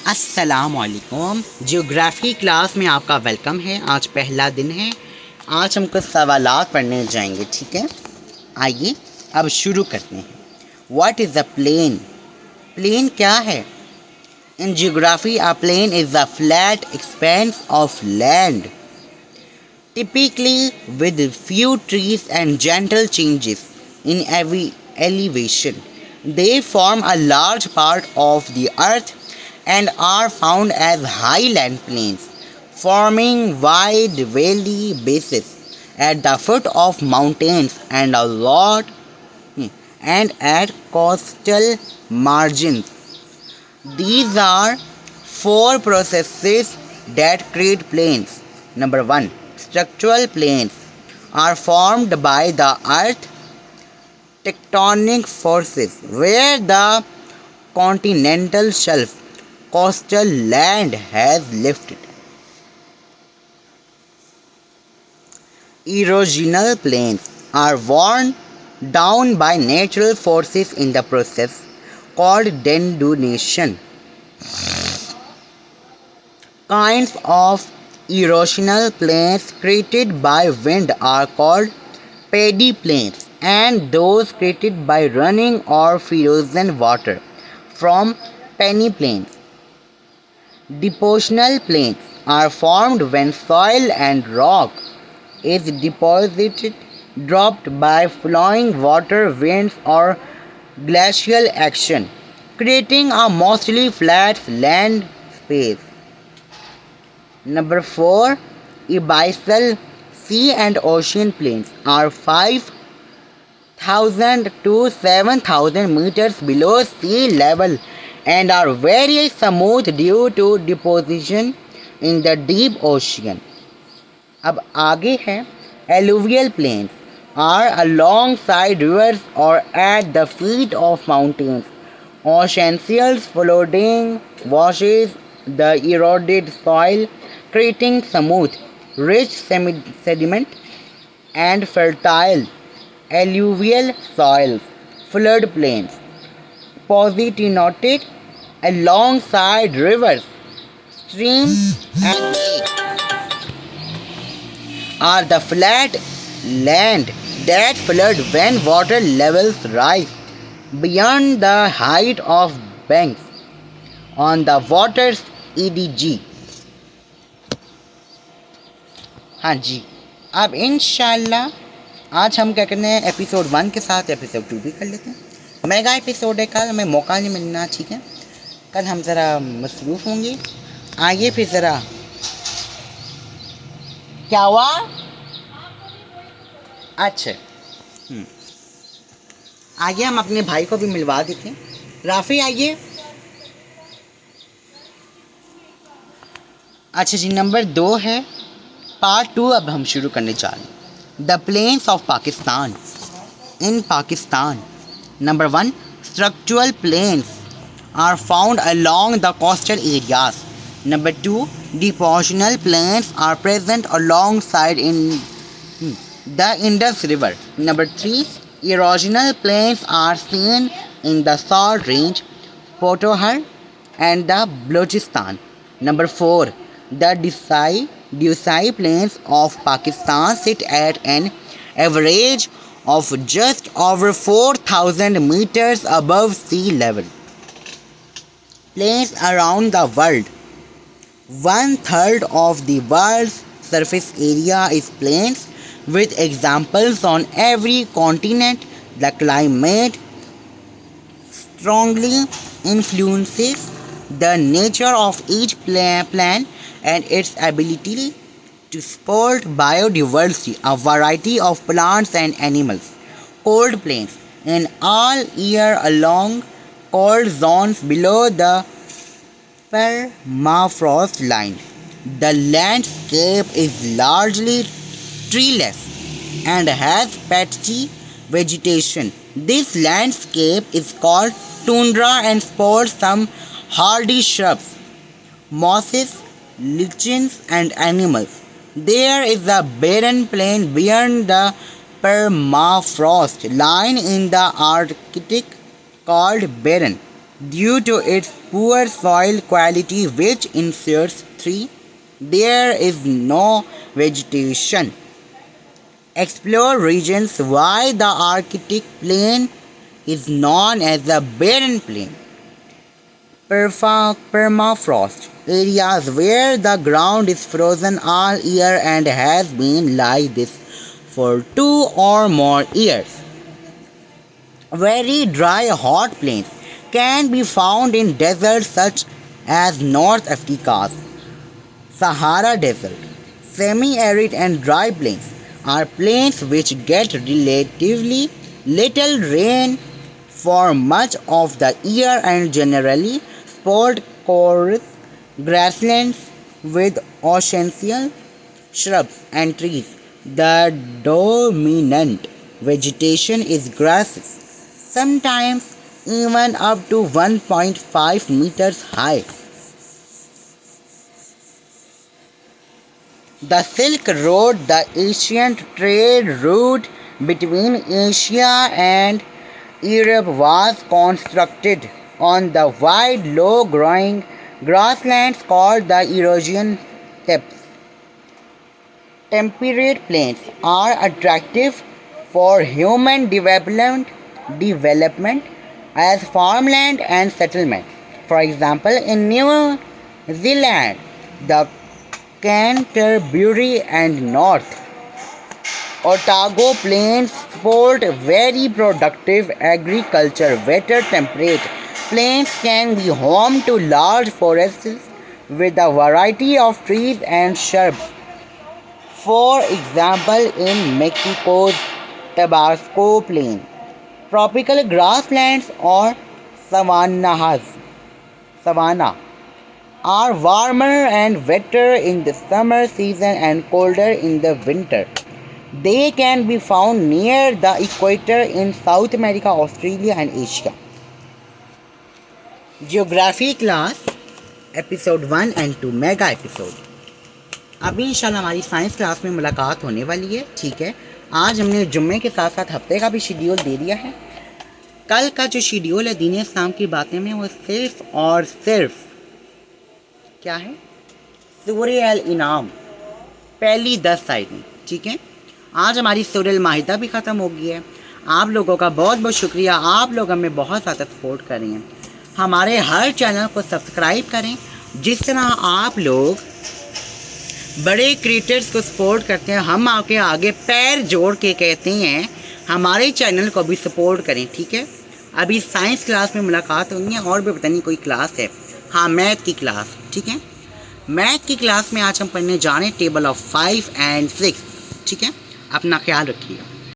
अस्सलामुअलैकुम। Geography class में आपका वेलकम है। आज पहला दिन है। आज हम कुछ सवालात पढ़ने जाएंगे, ठीक है। आइए अब शुरू करते हैं। What is a plane? Plane क्या है? In geography a plane is a flat expanse of land typically with few trees and gentle changes in every elevation. They form a large part of the earth and are found as highland plains, forming wide valley bases at the foot of mountains and a lot and at coastal margins. These are four processes that create plains. Number one, structural plains are formed by the earth tectonic forces where the continental shelf coastal land has lifted. Erosional plains are worn down by natural forces in the process called denudation. Kinds of erosional plains created by wind are called paddy plains, and those created by running or frozen water from penny plains. Depositional plains are formed when soil and rock is deposited, dropped by flowing water, winds, or glacial action, creating a mostly flat land space. Number 4. Abyssal sea and ocean plains are 5,000 to 7,000 meters below sea level and are very smooth due to deposition in the deep ocean. अब आगे है alluvial plains are alongside rivers or at the feet of mountains. Oceanial flooding washes the eroded soil, creating smooth, rich sediment and fertile alluvial soils. Floodplains positioned alongside rivers, streams, and lakes are the flat land that flood when water levels rise beyond the height of banks on the water's EDG. हाँ जी, अब इंशाल्लाह आज हम क्या करने हैं, episode 1 के साथ एपिसोड 2 भी कर लेते हैं। मेगा एपिसोड है, कल हमें मौका नहीं मिलना, ठीक है। कल हम ज़रा मसरूफ़ होंगे। आइए फिर ज़रा, क्या हुआ? अच्छा, आइए हम अपने भाई को भी मिलवा देते हैं। राफ़ी आइए। अच्छा जी, नंबर 2 है, पार्ट 2 अब हम शुरू करने जा रहे हैं। The plains of Pakistan in Pakistan. Number 1, structural plains are found along the coastal areas. Number 2, depositional plains are present alongside in the Indus River. Number 3, erosional plains are seen in the Salt Range, Potohar, and the Balochistan. Number 4, the Desai plains of Pakistan sit at an average of just over 4,000 meters above sea level. Plains around the world. 1/3 of the world's surface area is plains, with examples on every continent. The climate strongly influences the nature of each plan and its ability to support biodiversity, a variety of plants and animals. Cold plains in all year along cold zones below the permafrost line. The landscape is largely treeless and has patchy vegetation. This landscape is called tundra and sports some hardy shrubs, mosses, lichens, and animals. There is a barren plain beyond the permafrost line in the Arctic called barren. due to its poor soil quality, which ensures 3. There is no vegetation. Explore regions why the Arctic plain is known as the barren plain. Permafrost areas where the ground is frozen all year and has been like this for 2 or more years. Very dry hot plains can be found in deserts such as North Africa's Sahara Desert. Semi-arid and dry plains are plains which get relatively little rain for much of the year and generally sport coarse grasslands with occasional shrubs and trees. The dominant vegetation is grasses, sometimes even up to 1.5 meters high. The Silk Road, the ancient trade route between Asia and Europe, was constructed on the wide, low-growing grasslands called the Eurasian steppes. Temperate plains are attractive for human development as farmland and settlements. For example, in New Zealand, the Canterbury and North Otago plains support very productive agriculture. Wetter temperate plains can be home to large forests with a variety of trees and shrubs. For example, in Mexico's Tabasco Plain, tropical grasslands or savanna are warmer and wetter in the summer season and colder in the winter. They can be found near the equator in South America, Australia and Asia. Geography class episode 1 and 2 mega episode. अभी इंशाल्लाह हमारी science class में मुलाकात होने वाली है। ठीक है, आज हमने जुम्मे के साथ साथ हफ्ते का भी शेड्यूल दे दिया है। कल का जो शेड्यूल है दीन इस्लाम की बातें में, वो सिर्फ और सिर्फ क्या है, सूरह अल इनाम पहली 10 आयतें। ठीक है, आज हमारी सूरह अल माइदा भी ख़त्म हो गई है। आप लोगों का बहुत बहुत शुक्रिया, आप लोग हमें बहुत ज़्यादा सपोर्ट कर रहे हैं। हमारे हर चैनल को सब्सक्राइब करें। जिस तरह आप लोग बड़े क्रिएटर्स को सपोर्ट करते हैं, हम आपके आगे पैर जोड़ के कहते हैं हमारे चैनल को भी सपोर्ट करें। ठीक है, अभी साइंस क्लास में मुलाकात होनी है और भी पता नहीं कोई क्लास है, हाँ मैथ की क्लास। ठीक है, मैथ की क्लास में आज हम पढ़ने जा रहे हैं टेबल ऑफ 5 and 6। ठीक है, अपना ख्याल रखिए।